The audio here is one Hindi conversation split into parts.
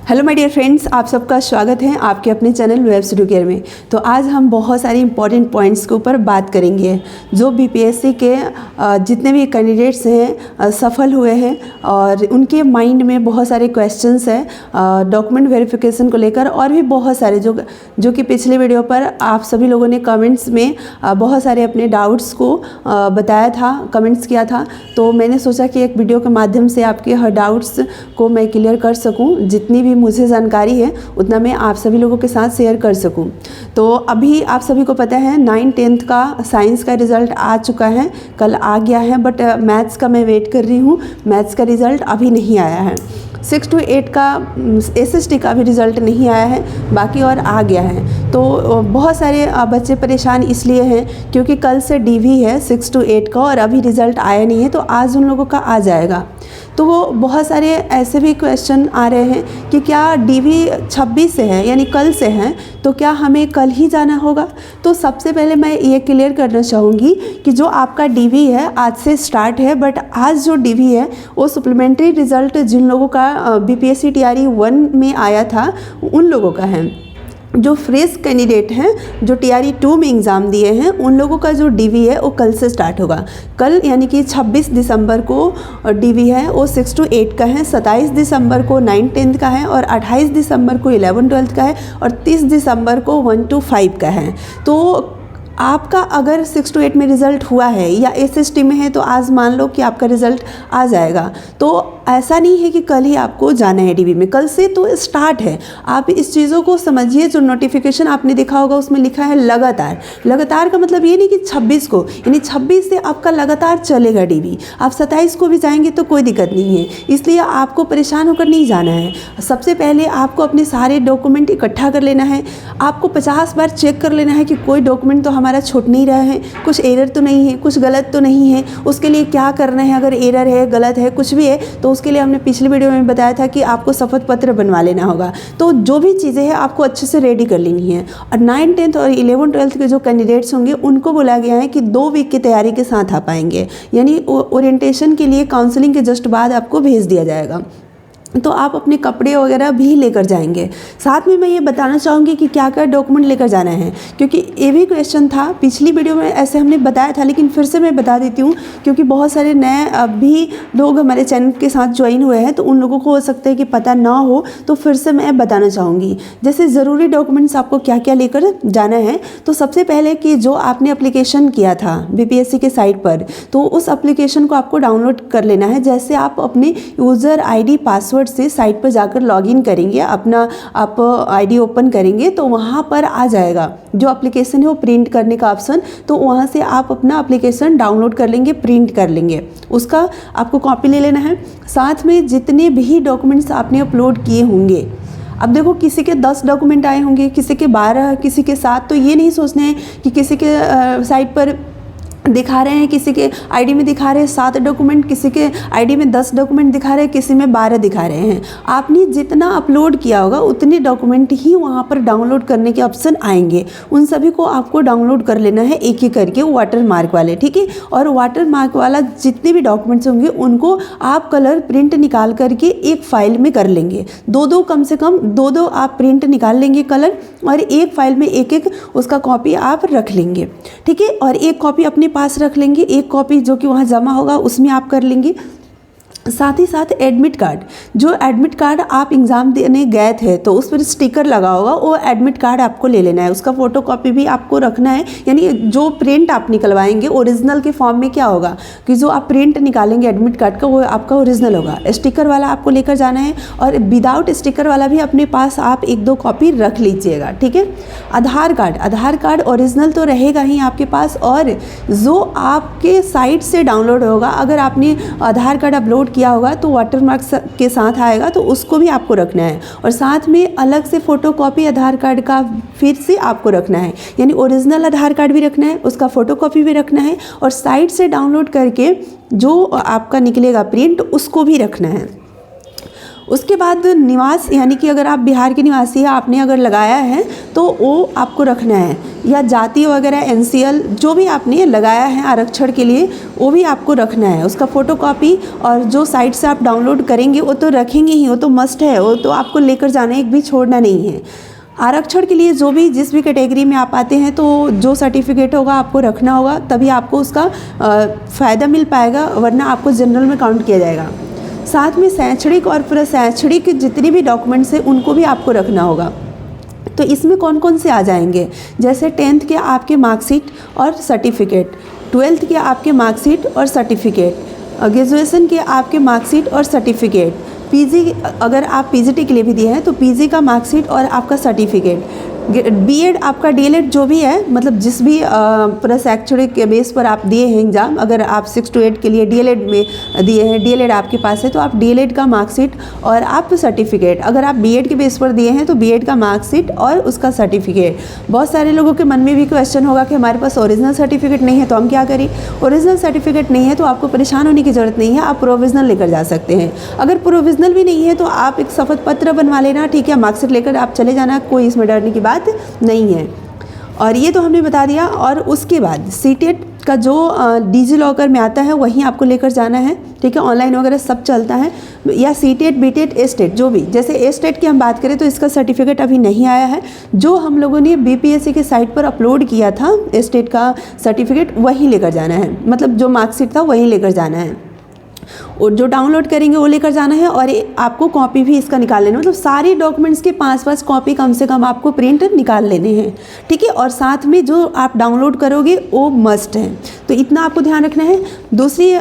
हेलो माय डियर फ्रेंड्स, आप सबका स्वागत है आपके अपने चैनल वेब स्टूडियो केयर में। तो आज हम बहुत सारे इंपॉर्टेंट पॉइंट्स के ऊपर बात करेंगे जो बीपीएससी के जितने भी कैंडिडेट्स हैं सफल हुए हैं और उनके माइंड में बहुत सारे क्वेश्चंस हैं डॉक्यूमेंट वेरिफिकेशन को लेकर, और भी बहुत सारे जो कि पिछले वीडियो पर आप सभी लोगों ने कमेंट्स में बहुत सारे अपने डाउट्स को बताया था, कमेंट्स किया था। तो मैंने सोचा कि एक वीडियो के माध्यम से आपके हर डाउट्स को मैं क्लियर कर सकूँ, जितनी भी मुझे जानकारी है उतना मैं आप सभी लोगों के साथ शेयर कर सकूं। तो अभी आप सभी को पता है 9th-10th का साइंस का रिज़ल्ट आ चुका है, कल आ गया है, बट मैथ्स का मैं वेट कर रही हूँ। मैथ्स का रिज़ल्ट अभी नहीं आया है। 6 to 8 का एसएसटी का भी रिज़ल्ट नहीं आया है, बाकी और आ गया है। तो बहुत सारे बच्चे परेशान इसलिए हैं क्योंकि कल से डीवी है 6 to 8 का और अभी रिज़ल्ट आया नहीं है, तो आज उन लोगों का आ जाएगा। तो वो बहुत सारे ऐसे भी क्वेश्चन आ रहे हैं कि क्या डीवी 26 से है यानी कल से है, तो क्या हमें कल ही जाना होगा? तो सबसे पहले मैं ये क्लियर करना चाहूँगी कि जो आपका डीवी है आज से स्टार्ट है, बट आज जो डीवी है वो सप्लीमेंट्री रिज़ल्ट जिन लोगों का बीपीएससी टीआरई 1 में आया था उन लोगों का है। जो फ्रेश कैंडिडेट हैं जो टीआरई 2 में एग्ज़ाम दिए हैं उन लोगों का जो डीवी है वो कल से स्टार्ट होगा। कल यानी कि 26 दिसंबर को डीवी है वो 6 to 8 का है, 27 दिसंबर को 9th-10th का है, और 28 दिसंबर को 11th-12th का है, और 30 दिसंबर को 1 to 5 का है। तो आपका अगर 6 to 8 में रिज़ल्ट हुआ है या एसएसटी में है तो आज मान लो कि आपका रिज़ल्ट आ जाएगा। तो ऐसा नहीं है कि कल ही आपको जाना है डीवी में, कल से तो स्टार्ट है। आप इस चीज़ों को समझिए। जो नोटिफिकेशन आपने देखा होगा उसमें लिखा है लगातार। लगातार का मतलब ये नहीं कि 26 को, यानी 26 से आपका लगातार चलेगा डीवी। आप 27 को भी जाएंगे तो कोई दिक्कत नहीं है, इसलिए आपको परेशान होकर नहीं जाना है। सबसे पहले आपको अपने सारे डॉक्यूमेंट इकट्ठा कर लेना है। आपको 50 बार चेक कर लेना है कि कोई डॉक्यूमेंट तो हमारा छूट नहीं रहा है, कुछ एरर तो नहीं है, कुछ गलत तो नहीं है। उसके लिए क्या करना है, अगर एरर है, गलत है, कुछ भी है, तो उसके लिए हमने पिछले वीडियो में बताया था कि आपको शपथ पत्र बनवा लेना होगा। तो जो भी चीज़ें हैं आपको अच्छे से रेडी कर लेनी है। और 9th, 10th और 11th-12th के जो कैंडिडेट्स होंगे उनको बोला गया है कि 2 वीक की तैयारी के साथ आ पाएंगे, यानी ओरिएंटेशन के लिए काउंसलिंग के जस्ट बाद आपको भेज दिया जाएगा। तो आप अपने कपड़े वगैरह भी लेकर जाएंगे। साथ में मैं ये बताना चाहूँगी कि क्या क्या डॉक्यूमेंट लेकर जाना है, क्योंकि ये भी क्वेश्चन था पिछली वीडियो में, ऐसे हमने बताया था, लेकिन फिर से मैं बता देती हूँ क्योंकि बहुत सारे नए अभी लोग हमारे चैनल के साथ ज्वाइन हुए हैं, तो उन लोगों को हो सकता है कि पता ना हो, तो फिर से मैं बताना चाहूँगी। जैसे ज़रूरी डॉक्यूमेंट्स आपको क्या क्या लेकर जाना है। तो सबसे पहले कि जो आपने अप्लीकेशन किया था बीपीएससी के साइट पर, तो उस एप्लीकेशन को आपको डाउनलोड कर लेना है। जैसे आप अपने यूज़र ID पासवर्ड से साइट पर जाकर लॉगिन करेंगे, अपना आप आईडी ओपन करेंगे, तो वहाँ पर आ जाएगा जो एप्लीकेशन है वो प्रिंट करने का ऑप्शन। तो वहाँ से आप अपना एप्लीकेशन डाउनलोड कर लेंगे, प्रिंट कर लेंगे, उसका आपको कॉपी ले लेना है। साथ में जितने भी डॉक्यूमेंट्स आपने अपलोड किए होंगे, अब देखो किसी के 10 डॉक्यूमेंट आए होंगे, किसी के 12, किसी के 7, तो ये नहीं सोचना है कि किसी के साइट पर दिखा रहे हैं, किसी के आईडी में दिखा रहे हैं 7 डॉक्यूमेंट, किसी के आईडी में 10 डॉक्यूमेंट दिखा रहे हैं, किसी में 12 दिखा रहे हैं। आपने जितना अपलोड किया होगा उतने डॉक्यूमेंट ही वहाँ पर डाउनलोड करने के ऑप्शन आएंगे। उन सभी को आपको डाउनलोड कर लेना है एक एक करके, वाटर मार्क वाले, ठीक है। और वाटर मार्क वाला जितने भी डॉक्यूमेंट्स होंगे उनको आप कलर प्रिंट निकाल करके एक फाइल में कर लेंगे। 2-2 कम से कम 2-2 आप प्रिंट निकाल लेंगे कलर, और एक फाइल में एक एक उसका कॉपी आप रख लेंगे, ठीक है। और एक कॉपी अपने पास रख लेंगे, एक कॉपी जो कि वहाँ जमा होगा उसमें आप कर लेंगे। साथ ही साथ एडमिट कार्ड, जो एडमिट कार्ड आप एग्ज़ाम देने गए थे तो उस पर स्टिकर लगा होगा, वो एडमिट कार्ड आपको ले लेना है, उसका फ़ोटोकॉपी भी आपको रखना है। यानी जो प्रिंट आप निकलवाएंगे ओरिजिनल के फॉर्म में क्या होगा कि जो आप प्रिंट निकालेंगे एडमिट कार्ड का वो आपका ओरिजिनल होगा। स्टिकर वाला आपको लेकर जाना है, और विदाउट स्टिकर वाला भी अपने पास आप 1-2 कॉपी रख लीजिएगा, ठीक है। आधार कार्ड ओरिजिनल तो रहेगा ही आपके पास, और जो आपके साइट से डाउनलोड होगा, अगर आपने आधार कार्ड अपलोड किया होगा तो वाटरमार्क के साथ आएगा, तो उसको भी आपको रखना है। और साथ में अलग से फोटोकॉपी आधार कार्ड का फिर से आपको रखना है, यानी ओरिजिनल आधार कार्ड भी रखना है, उसका फोटोकॉपी भी रखना है, और साइट से डाउनलोड करके जो आपका निकलेगा प्रिंट उसको भी रखना है। उसके बाद निवास, यानी कि अगर आप बिहार के निवासी हैं, आपने अगर लगाया है तो वो आपको रखना है, या जाति वगैरह एनसीएल जो भी आपने लगाया है आरक्षण के लिए वो भी आपको रखना है, उसका फ़ोटोकॉपी। और जो साइट से आप डाउनलोड करेंगे वो तो रखेंगे ही, वो तो मस्ट है, वो तो आपको लेकर जाना है, एक भी छोड़ना नहीं है। आरक्षण के लिए जो भी जिस भी कैटेगरी में आप आते हैं तो जो सर्टिफिकेट होगा आपको रखना होगा, तभी आपको उसका फ़ायदा मिल पाएगा, वरना आपको जनरल में काउंट किया जाएगा। साथ में शैक्षणिक और प्रशैक्षणिक जितने भी डॉक्यूमेंट्स हैं उनको भी आपको रखना होगा। तो इसमें कौन कौन से आ जाएंगे, जैसे 10th के आपके मार्कशीट और सर्टिफिकेट, 12th के आपके मार्कशीट और सर्टिफिकेट, ग्रेजुएशन के आपके मार्कशीट और सर्टिफिकेट, पीजी अगर आप पीजीटी के लिए भी दिए हैं तो पीजी का मार्कशीट और आपका सर्टिफिकेट, बीएड आपका डीएलएड जो भी है, मतलब जिस भी प्रशैक्षणिक के बेस पर आप दिए हैं एग्ज़ाम, अगर आप 6 to 8 के लिए डीएलएड में दिए हैं, डीएलएड आपके पास है तो आप डीएलएड का मार्कशीट और आप सर्टिफिकेट, अगर आप बीएड के बेस पर दिए हैं तो बीएड का मार्कशीट और उसका सर्टिफिकेट। बहुत सारे लोगों के मन में भी क्वेश्चन होगा कि हमारे पास ओरिजिनल सर्टिफिकेट नहीं है तो हम क्या करें। ओरिजिनल सर्टिफिकेट नहीं है तो आपको परेशान होने की ज़रूरत नहीं है, आप प्रोविज़नल लेकर जा सकते हैं। अगर प्रोविज़नल भी नहीं है तो आप एक शपथ पत्र बनवा लेना, ठीक है, मार्कशीट लेकर आप चले जाना, कोई इसमें डरने की बात नहीं है। और ये तो हमने बता दिया। और उसके बाद सीटेट का जो डिजी लॉकर में आता है वहीं आपको लेकर जाना है, ठीक है, ऑनलाइन वगैरह सब चलता है, या सीटेट बीटेट एस्टेट जो भी, जैसे एस्टेट की हम बात करें तो इसका सर्टिफिकेट अभी नहीं आया है, जो हम लोगों ने बीपीएससी के साइट पर अपलोड किया था एस्टेट का सर्टिफिकेट वहीं लेकर जाना है, मतलब जो मार्कशीट था वहीं लेकर जाना है, और जो डाउनलोड करेंगे वो लेकर जाना है। और आपको कॉपी भी इसका निकाल लेना, मतलब सारे डॉक्यूमेंट्स के 5-5 कॉपी कम से कम आपको प्रिंट निकाल लेने हैं, ठीक है। और साथ में जो आप डाउनलोड करोगे वो मस्ट है, तो इतना आपको ध्यान रखना है। दूसरी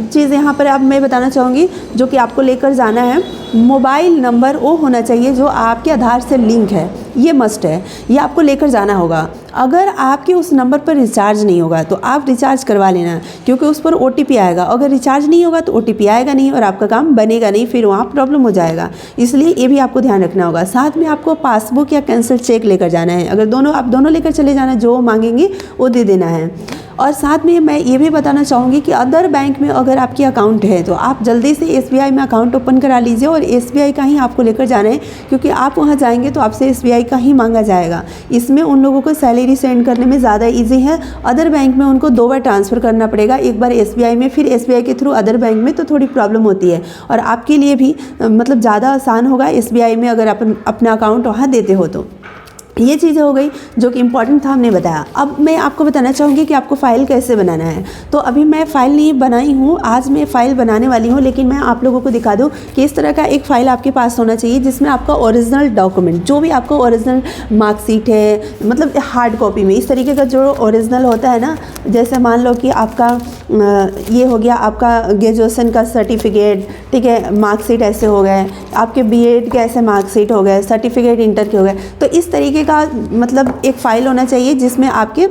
चीज़ यहाँ पर अब मैं बताना चाहूँगी जो कि आपको लेकर जाना है, मोबाइल नंबर वो होना चाहिए जो आपके आधार से लिंक है, ये मस्ट है, ये आपको लेकर जाना होगा। अगर आपके उस नंबर पर रिचार्ज नहीं होगा तो आप रिचार्ज करवा लेना, क्योंकि उस पर ओटीपी आएगा, अगर रिचार्ज नहीं होगा तो ओटीपी आएगा नहीं और आपका काम बनेगा नहीं, फिर वहाँ प्रॉब्लम हो जाएगा, इसलिए ये भी आपको ध्यान रखना होगा। साथ में आपको पासबुक या कैंसिल चेक लेकर जाना है, अगर दोनों आप दोनों लेकर चले जाना, जो मांगेंगे वो दे देना है। और साथ में मैं ये भी बताना चाहूँगी कि अदर बैंक में अगर आपकी अकाउंट है तो आप जल्दी से एसबीआई में अकाउंट ओपन करा लीजिए, और एसबीआई का ही आपको लेकर जाना है, क्योंकि आप वहाँ जाएंगे तो आपसे एसबीआई का ही मांगा जाएगा। इसमें उन लोगों को सैलरी सेंड करने में ज़्यादा इजी है, अदर बैंक में उनको 2 बार ट्रांसफ़र करना पड़ेगा, एक बार एसबीआई में, फिर एसबीआई के थ्रू अदर बैंक में, तो थोड़ी प्रॉब्लम होती है। और आपके लिए भी मतलब ज़्यादा आसान होगा एसबीआई में अगर आप अपना अकाउंट वहाँ देते हो तो। ये चीज़ें हो गई जो कि इम्पॉर्टेंट था, हमने बताया। अब मैं आपको बताना चाहूँगी कि आपको फ़ाइल कैसे बनाना है। तो अभी मैं फ़ाइल नहीं बनाई हूँ, आज मैं फ़ाइल बनाने वाली हूँ, लेकिन मैं आप लोगों को दिखा दूँ कि इस तरह का एक फ़ाइल आपके पास होना चाहिए जिसमें आपका ओरिजिनल डॉक्यूमेंट, जो भी आपका ओरिजिनल मार्कशीट है, मतलब हार्ड कॉपी में इस तरीके का जो ओरिजिनल होता है ना, जैसे मान लो कि आपका ये हो गया आपका ग्रेजुएशन का सर्टिफिकेट, ठीक है, मार्कशीट ऐसे हो गए, आपके बीएड के ऐसे मार्कशीट हो गए, सर्टिफिकेट इंटर के हो गए, तो इस तरीके का मतलब एक फ़ाइल होना चाहिए जिसमें आपके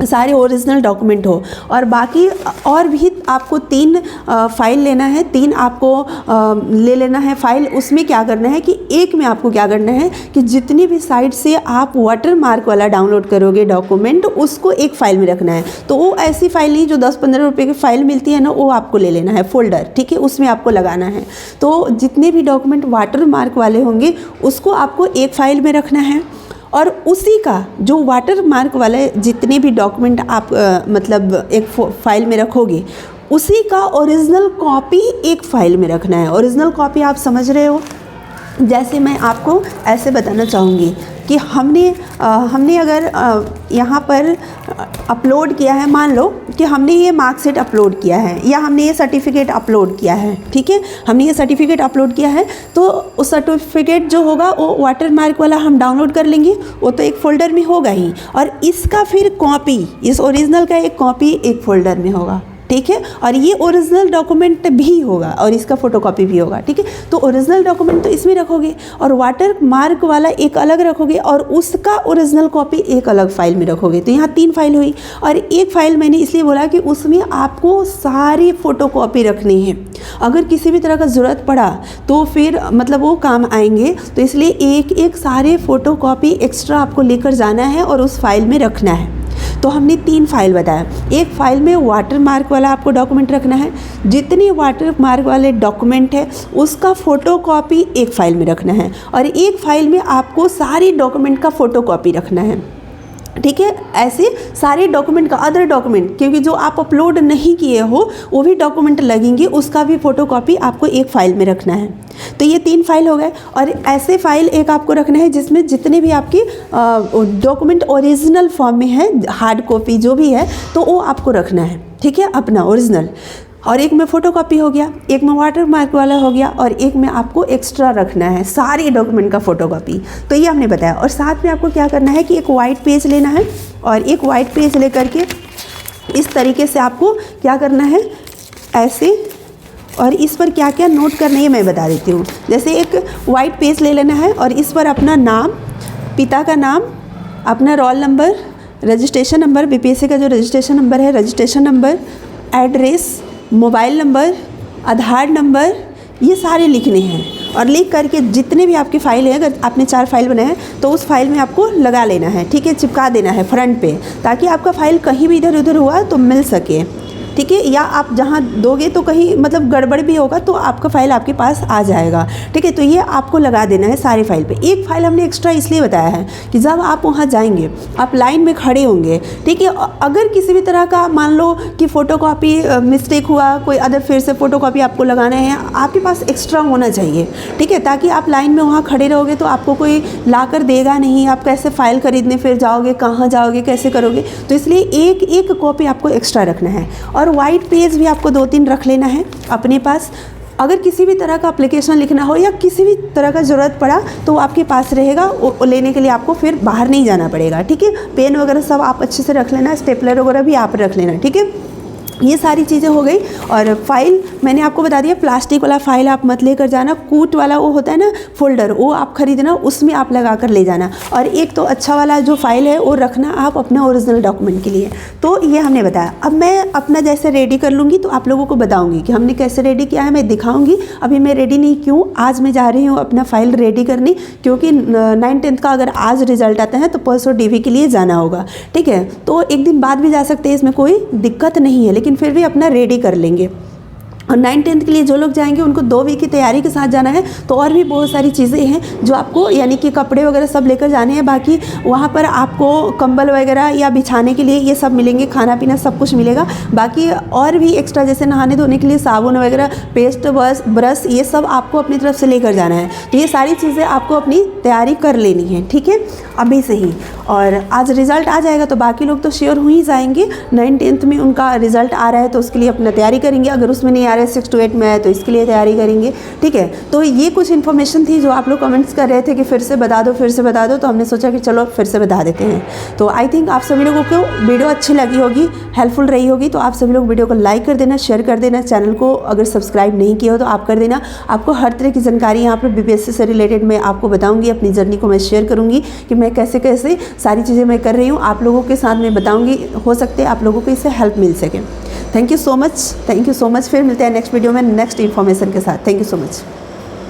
सारे ओरिजिनल डॉक्यूमेंट हो। और बाकी और भी आपको 3 फ़ाइल लेना है, 3 आपको ले लेना है फ़ाइल। उसमें क्या करना है कि एक में आपको क्या करना है कि जितनी भी साइट से आप वाटर मार्क वाला डाउनलोड करोगे डॉक्यूमेंट, उसको एक फ़ाइल में रखना है। तो वो ऐसी फ़ाइल नहीं जो 10-15 रुपये की फ़ाइल मिलती है ना, वो आपको ले लेना है फ़ोल्डर, ठीक है, उसमें आपको लगाना है। तो जितने भी डॉक्यूमेंट वाटर मार्क वाले होंगे उसको आपको एक फ़ाइल में रखना है, और उसी का जो वाटर मार्क वाले जितने भी डॉक्यूमेंट आप मतलब एक फ़ाइल में रखोगे, उसी का ओरिजिनल कॉपी एक फ़ाइल में रखना है। ओरिजिनल कॉपी आप समझ रहे हो, जैसे मैं आपको ऐसे बताना चाहूँगी कि हमने अगर यहाँ पर अपलोड किया है, मान लो कि हमने ये मार्कशीट अपलोड किया है या हमने ये सर्टिफिकेट अपलोड किया है, ठीक है, हमने ये सर्टिफिकेट अपलोड किया है, तो उस सर्टिफिकेट जो होगा वो वाटर मार्क वाला हम डाउनलोड कर लेंगे, वो तो एक फ़ोल्डर में होगा ही, और इसका फिर कॉपी, इस ओरिजिनल का एक कॉपी एक फ़ोल्डर में होगा, ठीक है, और ये ओरिजिनल डॉक्यूमेंट भी होगा और इसका फ़ोटोकॉपी भी होगा, ठीक है। तो ओरिजिनल डॉक्यूमेंट तो इसमें रखोगे और वाटर मार्क वाला एक अलग रखोगे और उसका ओरिजिनल कॉपी एक अलग फ़ाइल में रखोगे। तो यहाँ 3 फाइल हुई, और एक फ़ाइल मैंने इसलिए बोला कि उसमें आपको सारी फ़ोटोकॉपी रखनी है, अगर किसी भी तरह का ज़रूरत पड़ा तो फिर मतलब वो काम आएंगे, तो इसलिए एक एक सारे फ़ोटोकॉपी एक्स्ट्रा आपको लेकर जाना है और उस फाइल में रखना है। तो हमने 3 फाइल बताया। एक फाइल में वाटर मार्क वाला आपको डॉक्यूमेंट रखना है, जितनी वाटर मार्क वाले डॉक्यूमेंट है उसका फ़ोटोकॉपी एक फ़ाइल में रखना है, और एक फ़ाइल में आपको सारी डॉक्यूमेंट का फ़ोटोकॉपी रखना है। ठीक है, ऐसे सारे डॉक्यूमेंट का, अदर डॉक्यूमेंट क्योंकि जो आप अपलोड नहीं किए हो वो भी डॉक्यूमेंट लगेंगे, उसका भी फ़ोटोकॉपी आपको एक फ़ाइल में रखना है। तो ये 3 फाइल हो गए। और ऐसे फाइल एक आपको रखना है जिसमें जितने भी आपकी डॉक्यूमेंट ओरिजिनल फॉर्म में है, हार्ड कॉपी जो भी है तो वो आपको रखना है। ठीक है, अपना ओरिजिनल। और एक में फ़ोटोकॉपी हो गया, एक में वाटर मार्क वाला हो गया, और एक में आपको एक्स्ट्रा रखना है सारे डॉक्यूमेंट का फ़ोटोकॉपी। तो ये हमने बताया। और साथ में आपको क्या करना है कि एक वाइट पेज लेना है, और एक वाइट पेज लेकर के इस तरीके से आपको क्या करना है, ऐसे, और इस पर क्या क्या नोट करना है मैं बता देती हूँ। जैसे एक वाइट पेज ले लेना है और इस पर अपना नाम, पिता का नाम, अपना roll number, registration number, BPSC का जो रजिस्ट्रेशन नंबर है, registration number, address, mobile number, Aadhaar number, ये सारे लिखने हैं। और लिख करके जितने भी आपकी फ़ाइल है, अगर आपने 4 फाइल बनाए हैं तो उस फाइल में आपको लगा लेना है। ठीक है, चिपका देना है फ्रंट पे, ताकि आपका फ़ाइल कहीं भी इधर उधर हुआ तो मिल सके। ठीक है, या आप जहाँ दोगे तो कहीं मतलब गड़बड़ भी होगा तो आपका फ़ाइल आपके पास आ जाएगा। ठीक है, तो ये आपको लगा देना है सारे फाइल पे। एक फ़ाइल हमने एक्स्ट्रा इसलिए बताया है कि जब आप वहाँ जाएंगे, आप लाइन में खड़े होंगे, ठीक है, अगर किसी भी तरह का मान लो कि फ़ोटोकॉपी मिस्टेक हुआ, कोई अदर फिर से फ़ोटोकॉपी आपको लगाना है, आपके पास एक्स्ट्रा होना चाहिए। ठीक है, ताकि आप लाइन में वहाँ खड़े रहोगे तो आपको कोई ला कर देगा नहीं, आप कैसे फ़ाइल खरीदने फिर जाओगे, कहाँ जाओगे, कैसे करोगे। तो इसलिए एक एक कॉपी आपको एक्स्ट्रा रखना है। और वाइट पेज भी आपको 2-3 रख लेना है अपने पास। अगर किसी भी तरह का एप्लीकेशन लिखना हो या किसी भी तरह का ज़रूरत पड़ा तो वो आपके पास रहेगा, वो लेने के लिए आपको फिर बाहर नहीं जाना पड़ेगा। ठीक है, पेन वगैरह सब आप अच्छे से रख लेना, स्टेपलर वगैरह भी आप रख लेना। ठीक है, ये सारी चीज़ें हो गई। और फाइल मैंने आपको बता दिया, प्लास्टिक वाला फाइल आप मत लेकर जाना, कूट वाला वो होता है ना फोल्डर, वो आप खरीदना, उसमें आप लगा कर ले जाना। और एक तो अच्छा वाला जो फाइल है वो रखना आप अपने ओरिजिनल डॉक्यूमेंट के लिए। तो ये हमने बताया। अब मैं अपना जैसे रेडी कर लूँगी तो आप लोगों को बताऊँगी कि हमने कैसे रेडी किया है, मैं दिखाऊँगी। अभी मैं रेडी नहीं क्यों, आज मैं जा रही हूँ अपना फ़ाइल रेडी करने, क्योंकि 9th-10th का अगर आज रिजल्ट आता है तो परसों DV के लिए जाना होगा। ठीक है, तो एक दिन बाद भी जा सकते हैं, इसमें कोई दिक्कत नहीं है, लेकिन फिर भी अपना रेडी कर लेंगे। और 9th-10th के लिए जो लोग जाएंगे उनको 2 वीक की तैयारी के साथ जाना है। तो और भी बहुत सारी चीज़ें हैं जो आपको, यानी कि कपड़े वगैरह सब लेकर जाने हैं। बाकी वहाँ पर आपको कंबल वगैरह या बिछाने के लिए ये सब मिलेंगे, खाना पीना सब कुछ मिलेगा। बाकी और भी एक्स्ट्रा जैसे नहाने धोने के लिए साबुन वगैरह, पेस्ट, ब्रश, ये सब आपको अपनी तरफ से लेकर जाना है। तो ये सारी चीज़ें आपको अपनी तैयारी कर लेनी है। ठीक है, अभी से ही। और आज रिज़ल्ट आ जाएगा तो बाकी लोग तो श्योर हो ही जाएंगे। 9th-10th में उनका रिज़ल्ट आ रहा है तो उसके लिए अपना तैयारी करेंगे। अगर उसमें नहीं आ रहा है 6 to 8 में है तो इसके लिए तैयारी करेंगे। ठीक है, तो ये कुछ इन्फॉर्मेशन थी जो आप लोग कमेंट्स कर रहे थे कि फिर से बता दो, फिर से बता दो, तो हमने सोचा कि चलो फिर से बता देते हैं। तो आई थिंक आप सभी लोगों को वीडियो अच्छी लगी होगी, हेल्पफुल रही होगी। तो आप सभी लोग वीडियो को लाइक कर देना, शेयर कर देना, चैनल को अगर सब्सक्राइब नहीं किया हो तो आप कर देना। आपको हर तरह की जानकारी यहाँ पर BPSC से रिलेटेड मैं आपको बताऊँगी, अपनी जर्नी को मैं शेयर करूँगी कि मैं कैसे कैसे सारी चीज़ें मैं कर रही हूँ, आप लोगों के साथ मैं बताऊँगी। हो सकते हैं आप लोगों को इससे हेल्प मिल सके। Thank you so much, thank you so much. फिर मिलते हैं नेक्स्ट वीडियो में नेक्स्ट इन्फॉर्मेशन के साथ। Thank you so much.